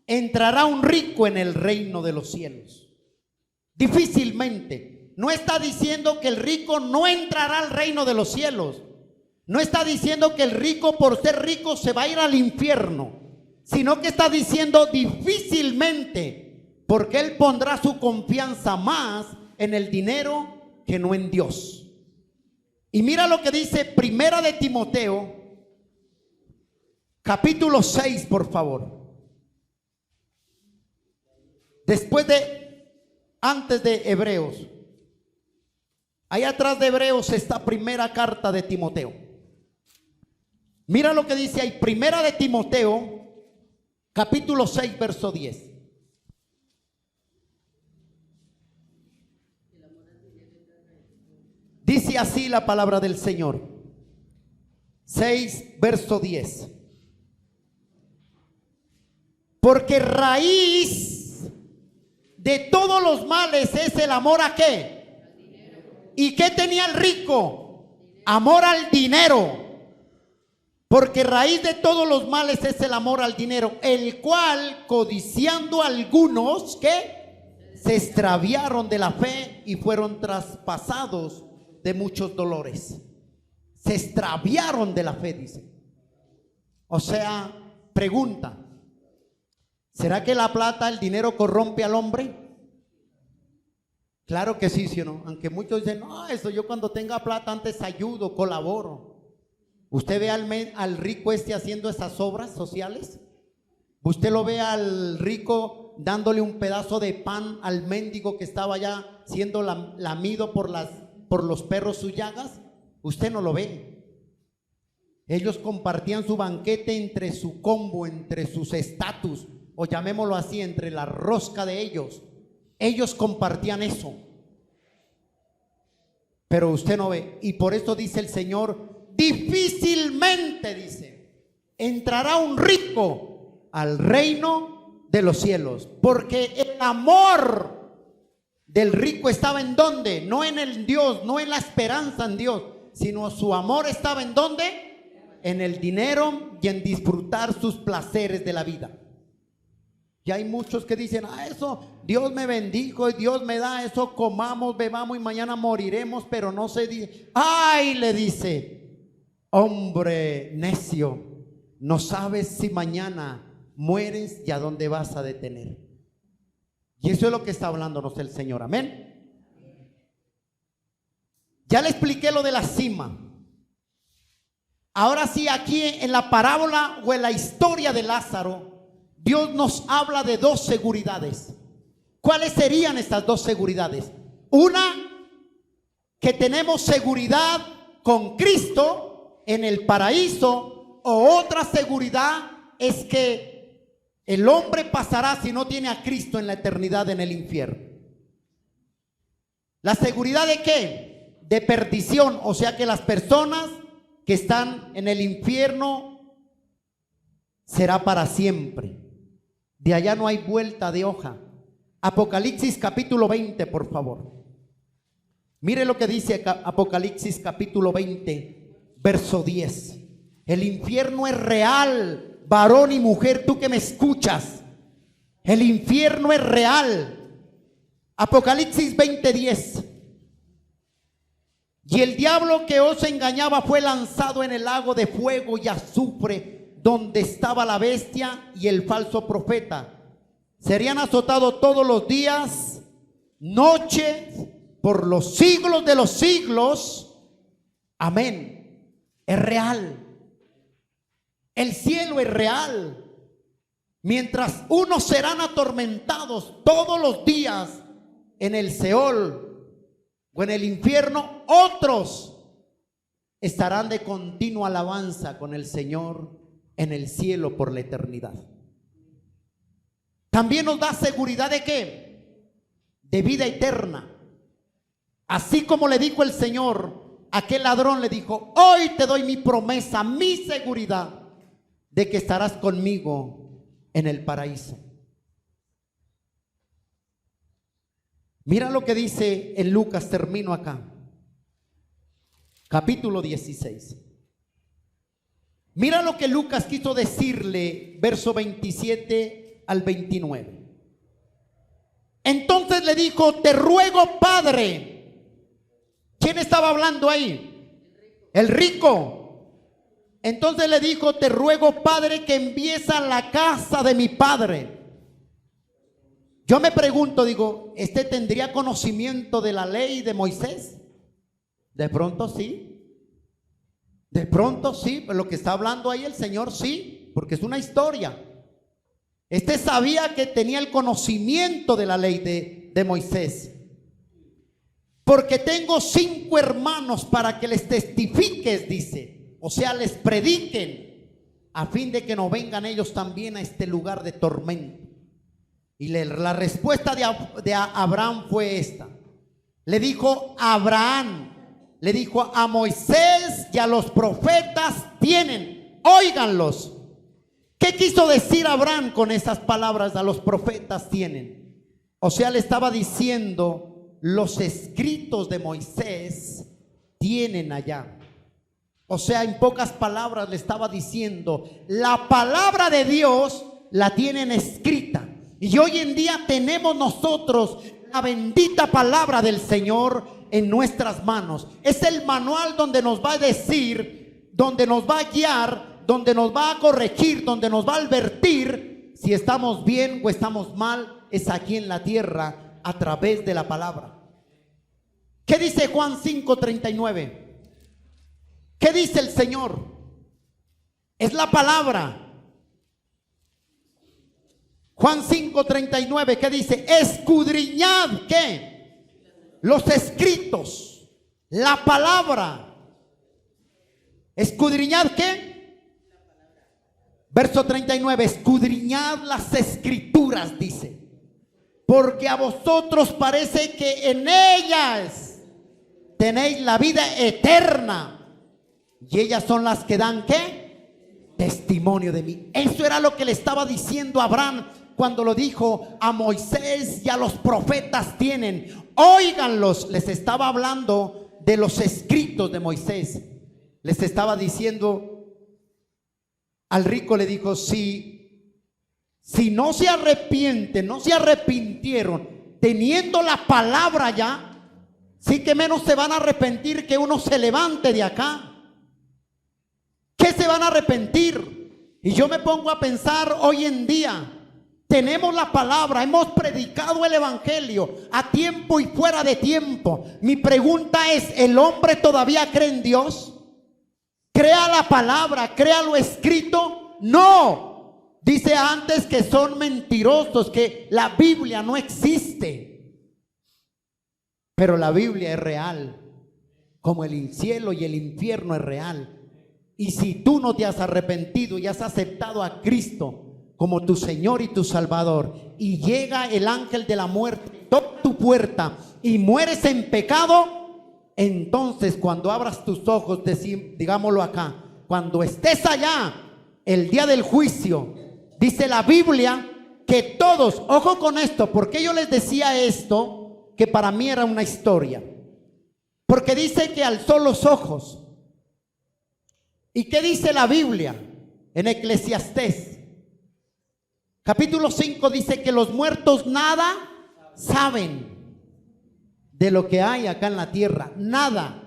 entrará un rico en el reino de los cielos. Difícilmente. No está diciendo que el rico no entrará al reino de los cielos. No está diciendo que el rico por ser rico se va a ir al infierno, sino que está diciendo difícilmente, porque él pondrá su confianza más en el dinero que no en Dios. Y mira lo que dice Primera de Timoteo, capítulo 6, por favor. Antes de Hebreos. Ahí atrás de Hebreos está primera carta de Timoteo. Mira lo que dice ahí, Primera de Timoteo, capítulo 6, verso 10. Dice así la palabra del Señor. 6, verso 10. Porque raíz de todos los males es el amor ¿a qué? ¿Y qué tenía el rico? Amor al dinero. Porque raíz de todos los males es el amor al dinero, el cual, codiciando algunos, ¿qué? Se extraviaron de la fe y fueron traspasados de muchos dolores. Se extraviaron de la fe, dice. O sea, pregunta: ¿será que la plata, el dinero corrompe al hombre? Claro que sí, ¿sí o no? Aunque muchos dicen, no, eso yo cuando tenga plata antes ayudo, colaboro. ¿Usted ve al rico haciendo esas obras sociales? ¿Usted lo ve al rico dándole un pedazo de pan al mendigo que estaba ya siendo lamido por los perros sus llagas? Usted no lo ve. Ellos compartían su banquete entre su combo, entre sus estatus, o llamémoslo así, entre la rosca de ellos. Ellos compartían eso. Pero usted no ve. Y por eso dice el Señor, difícilmente, dice, entrará un rico al reino de los cielos. Porque el amor del rico estaba en ¿dónde? No en el Dios, no en la esperanza en Dios, sino su amor estaba en ¿dónde? En el dinero y en disfrutar sus placeres de la vida. Y hay muchos que dicen, eso Dios me bendijo y Dios me da, eso comamos, bebamos y mañana moriremos, pero no se dice. Ay, le dice, hombre necio, no sabes si mañana mueres y a dónde vas a detener. Y eso es lo que está hablándonos el Señor, amén. Ya le expliqué lo de la cima. Ahora sí, aquí en la parábola o en la historia de Lázaro, Dios nos habla de dos seguridades. ¿Cuáles serían estas dos seguridades? Una, que tenemos seguridad con Cristo en el paraíso, o otra seguridad es que el hombre pasará, si no tiene a Cristo, en la eternidad en el infierno. ¿La seguridad de qué? De perdición, o sea que las personas que están en el infierno será para siempre. De allá no hay vuelta de hoja. Apocalipsis capítulo 20, por favor. Mire lo que dice Apocalipsis capítulo 20, verso 10. El infierno es real, varón y mujer, tú que me escuchas. El infierno es real. Apocalipsis 20, 10. Y el diablo que os engañaba fue lanzado en el lago de fuego y azufre, donde estaba la bestia y el falso profeta. Serían azotados todos los días, noche, por los siglos de los siglos. Amén. Es real. El cielo es real. Mientras unos serán atormentados todos los días en el Seol o en el infierno, otros estarán de continua alabanza con el Señor en el cielo por la eternidad. También nos da seguridad de ¿qué? De vida eterna. Así como le dijo el Señor a aquel ladrón, le dijo, hoy te doy mi promesa, mi seguridad de que estarás conmigo en el paraíso. Mira lo que dice en Lucas, termino acá, capítulo 16. Mira lo que Lucas quiso decirle, verso 27 al 29. Entonces le dijo: te ruego, Padre. ¿Quién estaba hablando ahí? El rico. Entonces le dijo: te ruego, Padre, que envíes a la casa de mi padre. Yo me pregunto, digo, ¿este tendría conocimiento de la ley de Moisés? De pronto sí. De pronto sí, pero lo que está hablando ahí el Señor sí, porque es una historia. Este sabía que tenía el conocimiento de la ley de Moisés. Porque tengo 5 hermanos para que les testifiques, dice. O sea, les prediquen, a fin de que no vengan ellos también a este lugar de tormento. Y la respuesta de Abraham fue esta. Le dijo Abraham, le dijo: a Moisés y a los profetas tienen, óiganlos. ¿Qué quiso decir Abraham con esas palabras? A los profetas tienen. O sea, le estaba diciendo: los escritos de Moisés tienen allá. O sea, en pocas palabras le estaba diciendo: la palabra de Dios la tienen escrita. Y hoy en día tenemos nosotros la bendita palabra del Señor en nuestras manos. Es el manual donde nos va a decir, donde nos va a guiar, donde nos va a corregir, donde nos va a advertir si estamos bien o estamos mal. Es aquí en la tierra a través de la palabra. ¿Qué dice Juan 5:39? ¿Qué dice el Señor? Es la palabra. Juan 5:39, ¿qué dice? Escudriñad, ¿qué? Los escritos, la palabra. Escudriñad, ¿qué? Verso 39, escudriñad las escrituras, dice, porque a vosotros parece que en ellas tenéis la vida eterna, y ellas son las que dan, ¿qué? Testimonio de mí. Eso era lo que le estaba diciendo a Abraham cuando lo dijo: a Moisés y a los profetas tienen, óiganlos. Les estaba hablando de los escritos de Moisés. Les estaba diciendo, al rico le dijo: si no se arrepienten, no se arrepintieron teniendo la palabra ya, sí que menos se van a arrepentir que uno se levante de acá. ¿Qué se van a arrepentir? Y yo me pongo a pensar hoy en día. Tenemos la palabra, hemos predicado el evangelio a tiempo y fuera de tiempo. Mi pregunta es: ¿el hombre todavía cree en Dios? ¿Crea la palabra? ¿Crea lo escrito? No. Dice antes que son mentirosos, que la Biblia no existe. Pero la Biblia es real, como el cielo y el infierno es real. Y si tú no te has arrepentido y has aceptado a Cristo como tu Señor y tu Salvador, y llega el ángel de la muerte, toca tu puerta y mueres en pecado, entonces cuando abras tus ojos, digámoslo acá, cuando estés allá, el día del juicio, dice la Biblia que todos, ojo con esto, porque yo les decía esto, que para mí era una historia, porque dice que alzó los ojos. ¿Y qué dice la Biblia en Eclesiastés? Capítulo 5 dice que los muertos nada saben de lo que hay acá en la tierra, nada.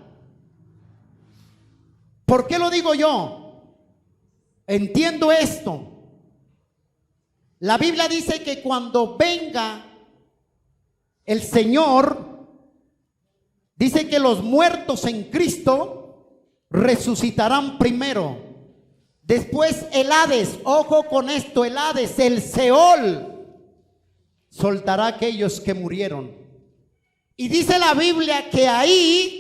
¿Por qué lo digo yo? Entiendo esto. La Biblia dice que cuando venga el Señor, dice que los muertos en Cristo resucitarán primero. Después el Hades, ojo con esto, el Hades, el Seol, soltará a aquellos que murieron. Y dice la Biblia que ahí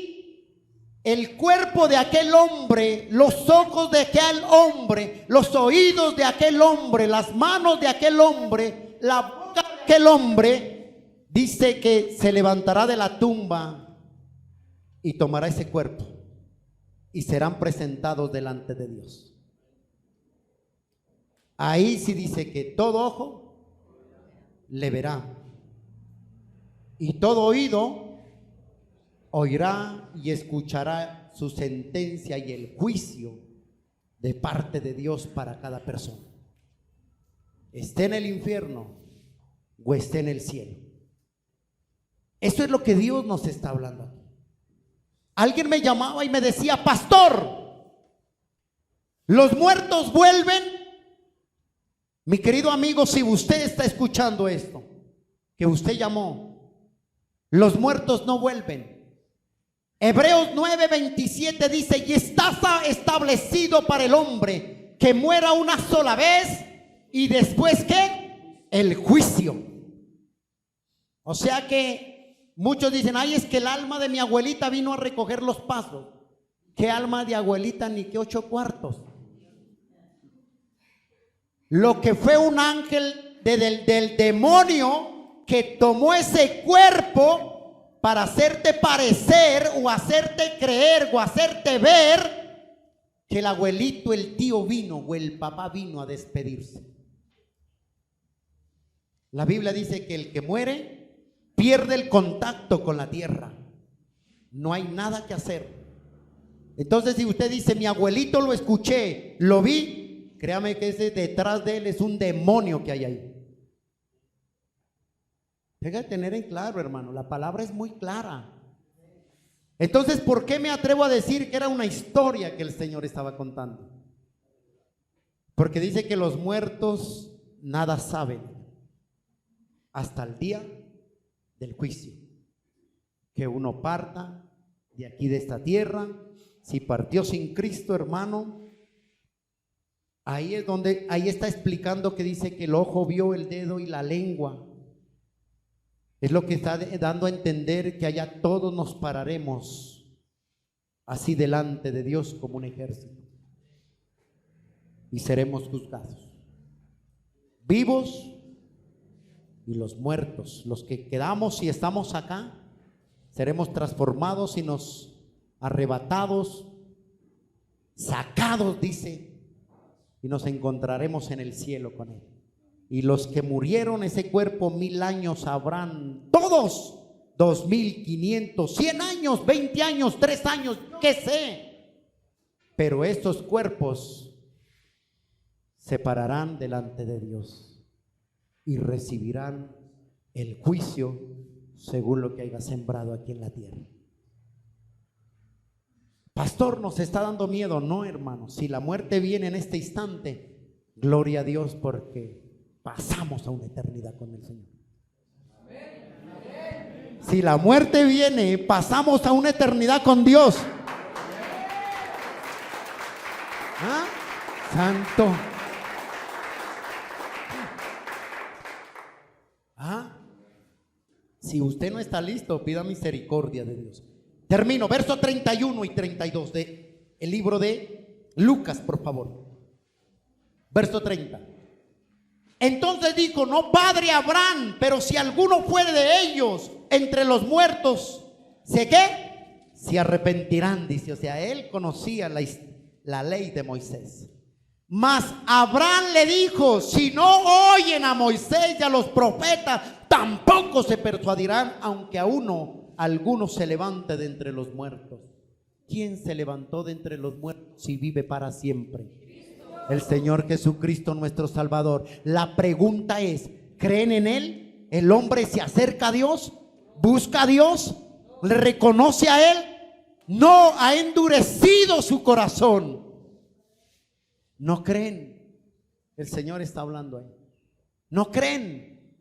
el cuerpo de aquel hombre, los ojos de aquel hombre, los oídos de aquel hombre, las manos de aquel hombre, la boca de aquel hombre, dice que se levantará de la tumba y tomará ese cuerpo y serán presentados delante de Dios. Ahí sí dice que todo ojo le verá y todo oído oirá y escuchará su sentencia y el juicio de parte de Dios para cada persona. esté en el infierno o esté en el cielo. Eso es lo que Dios nos está hablando aquí. Alguien me llamaba y me decía: pastor, ¿los muertos vuelven? Mi querido amigo, si usted está escuchando esto, que usted llamó, los muertos no vuelven. Hebreos 9:27 dice: y está establecido para el hombre que muera una sola vez, y después ¿qué? El juicio. O sea que muchos dicen: ay, es que el alma de mi abuelita vino a recoger los pasos. ¿Qué alma de abuelita ni qué 8 cuartos? Lo que fue un ángel del demonio que tomó ese cuerpo para hacerte parecer o hacerte creer o hacerte ver que el abuelito, el tío vino o el papá vino a despedirse. La Biblia dice que el que muere pierde el contacto con la tierra. No hay nada que hacer. Entonces, si usted dice: mi abuelito lo escuché, lo vi, créame que ese detrás de él es un demonio que hay ahí. Tenga que tener en claro, hermano, la palabra es muy clara. Entonces, ¿por qué me atrevo a decir que era una historia que el Señor estaba contando? Porque dice que los muertos nada saben hasta el día del juicio. Que uno parta de aquí de esta tierra. Si partió sin Cristo, hermano, ahí es donde, ahí está explicando que dice que el ojo vio, el dedo y la lengua. Es lo que está dando a entender que allá todos nos pararemos así delante de Dios como un ejército y seremos juzgados, vivos y los muertos. Los que quedamos y estamos acá seremos transformados y nos arrebatados, sacados, dice, y nos encontraremos en el cielo con Él. Y los que murieron, ese cuerpo, 1000 años habrán, todos, 2500, 100 años, 20 años, 3 años, qué sé. Pero estos cuerpos se pararán delante de Dios y recibirán el juicio según lo que haya sembrado aquí en la tierra. Pastor, ¿nos está dando miedo? No, hermano. Si la muerte viene en este instante, gloria a Dios, porque pasamos a una eternidad con el Señor. Si la muerte viene, pasamos a una eternidad con Dios. ¿Ah? Santo. ¿Ah? Si usted no está listo, pida misericordia de Dios. Termino, verso 31 y 32 de el libro de Lucas, por favor. Verso 30. Entonces dijo: no padre Abraham, pero si alguno fuere de ellos entre los muertos, ¿se qué? Se arrepentirán, dice. O sea, él conocía la ley de Moisés. Mas Abraham le dijo: si no oyen a Moisés y a los profetas, tampoco se persuadirán, aunque alguno se levante de entre los muertos. ¿Quién se levantó de entre los muertos y vive para siempre? El Señor Jesucristo, nuestro Salvador. La pregunta es: ¿creen en Él? ¿El hombre se acerca a Dios? ¿Busca a Dios? ¿Le reconoce a Él? No, ha endurecido su corazón. No creen. El Señor está hablando ahí. No creen.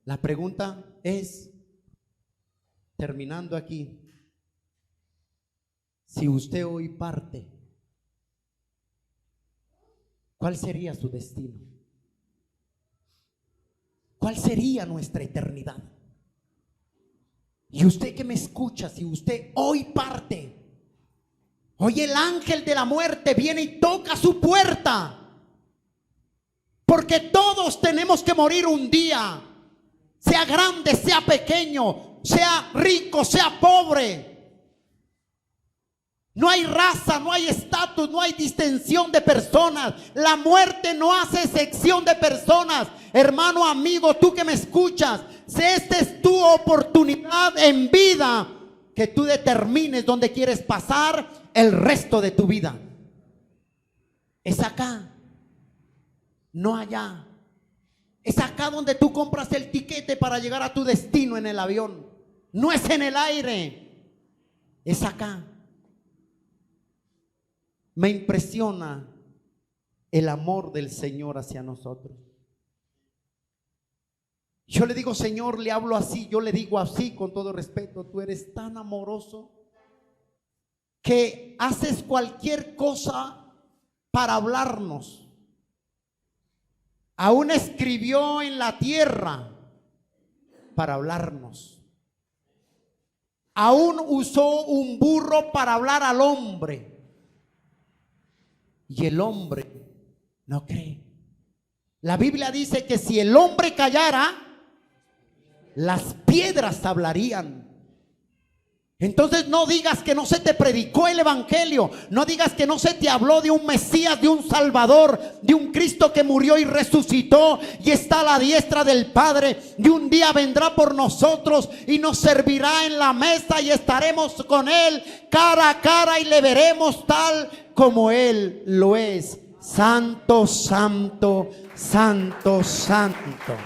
La pregunta es, terminando aquí, si usted hoy parte, ¿cuál sería su destino? ¿Cuál sería nuestra eternidad? Y usted que me escucha, si usted hoy parte, hoy el ángel de la muerte viene y toca su puerta, porque todos tenemos que morir un día, sea grande, sea pequeño, sea rico, sea pobre. No hay raza, no hay estatus, no hay distinción de personas. La muerte no hace excepción de personas. Hermano, amigo, tú que me escuchas, si esta es tu oportunidad en vida, que tú determines dónde quieres pasar el resto de tu vida. Es acá. no allá. Es acá donde tú compras el tiquete para llegar a tu destino en el avión. No es en el aire, es acá. Me impresiona el amor del Señor hacia nosotros. Yo le digo, Señor, le hablo así, yo le digo así con todo respeto, tú eres tan amoroso que haces cualquier cosa para hablarnos. Aún escribió en la tierra para hablarnos. Aún usó un burro para hablar al hombre. Y el hombre no cree. La Biblia dice que si el hombre callara, las piedras hablarían. Entonces no digas que no se te predicó el evangelio, no digas que no se te habló de un Mesías, de un Salvador, de un Cristo que murió y resucitó y está a la diestra del Padre, y un día vendrá por nosotros y nos servirá en la mesa y estaremos con Él cara a cara y le veremos tal como Él lo es. Santo, santo, santo, santo.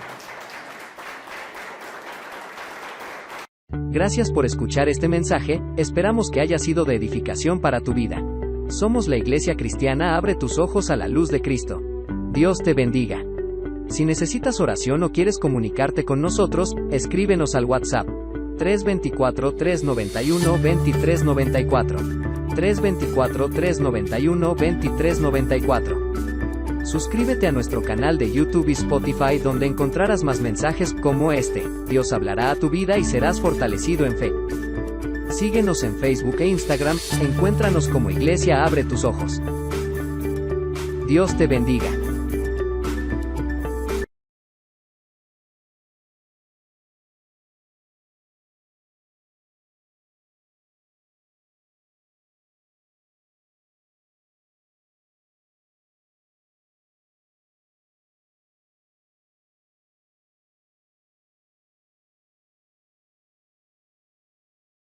Gracias por escuchar este mensaje, esperamos que haya sido de edificación para tu vida. Somos la Iglesia Cristiana Abre tus Ojos a la Luz de Cristo. Dios te bendiga. Si necesitas oración o quieres comunicarte con nosotros, escríbenos al WhatsApp 324-391-2394. 324-391-2394. Suscríbete a nuestro canal de YouTube y Spotify, donde encontrarás más mensajes como este. Dios hablará a tu vida y serás fortalecido en fe. Síguenos en Facebook e Instagram, encuéntranos como Iglesia Abre tus Ojos. Dios te bendiga.